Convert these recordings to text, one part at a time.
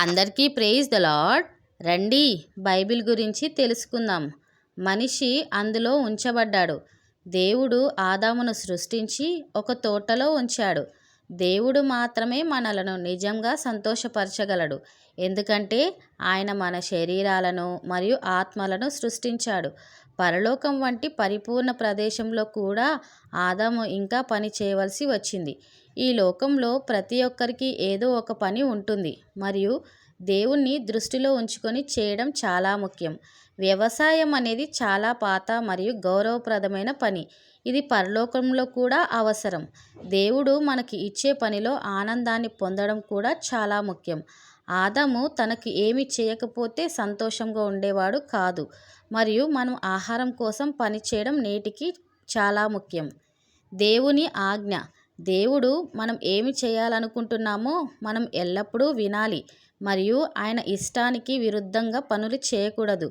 అందరికీ praise the lord. రండి Bible గురించి తెలుసుకుందాం. మనిషి అందులో ఉంచబడ్డాడు. దేవుడు ఆదామును సృష్టించి ఒక తోటలో ఉంచాడు. దేవుడు మాత్రమే మనలను నిజంగా సంతోషపరచగలడు. ఎందుకంటే ఆయన మన శరీరాలను మరియు ఆత్మలను సృష్టించాడు. పరలోకం వంటి పరిపూర్ణ ప్రదేశంలో కూడా ఆదాము ఇంకా పని చేయవలసి వచ్చింది. ఈ లోకంలో ప్రతి ఒక్కరికి ఏదో ఒక పని ఉంటుంది మరియు దేవుణ్ణి దృష్టిలో ఉంచుకొని చేయడం చాలా ముఖ్యం. వ్యవసాయం అనేది చాలా పాత మరియు గౌరవప్రదమైన పని. ఇది పరలోకంలో కూడా అవసరం. దేవుడు మనకి ఇచ్చే పనిలో ఆనందాన్ని పొందడం కూడా చాలా ముఖ్యం. ఆదాము తనకి ఏమి చేయకపోతే సంతోషంగా ఉండేవాడు కాదు మరియు మనం ఆహారం కోసం పని చేయడం నేటికి చాలా ముఖ్యం. దేవుని ఆజ్ఞ. దేవుడు మనం ఏమి చేయాలనుకుంటున్నామో మనం ఎల్లప్పుడూ వినాలి మరియు ఆయన ఇష్టానికి విరుద్ధంగా పనులు చేయకూడదు.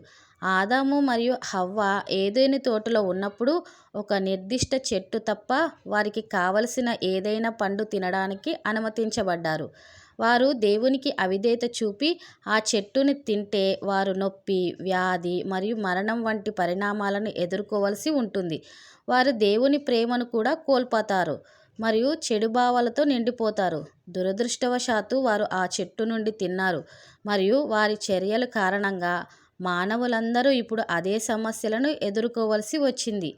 ఆదాము మరియు హవ్వ ఏదైనా తోటలో ఉన్నప్పుడు ఒక నిర్దిష్ట చెట్టు తప్ప వారికి కావలసిన ఏదైనా పండు తినడానికి అనుమతించబడ్డారు. వారు దేవునికి అవిధేయత చూపి ఆ చెట్టుని తింటే వారు నొప్పి, వ్యాధి మరియు మరణం వంటి పరిణామాలను ఎదుర్కోవలసి ఉంటుంది. వారు దేవుని ప్రేమను కూడా కోల్పోతారు మరియు చెడు భావాలతో నిండిపోతారు. దురదృష్టవశాత్తు వారు ఆ చెట్టు నుండి తిన్నారు మరియు వారి చర్యల కారణంగా మానవులందరూ ఇప్పుడు అదే సమస్యలను ఎదుర్కోవలసి వచ్చింది.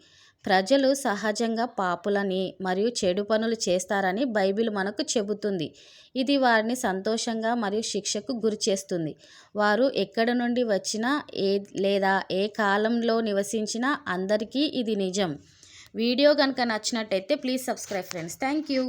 ప్రజలు సహజంగా పాపులని మరియు చెడు పనులు చేస్తారని బైబిల్ మనకు చెబుతుంది. ఇది వారిని సంతోషంగా మరియు శిక్షకు గురిచేస్తుంది. వారు ఎక్కడి నుండి వచ్చినా లేదా ఏ కాలంలో నివసించినా అందరికీ ఇది నిజం. వీడియో కనుక నచ్చినట్టయితే please subscribe friends. Thank you.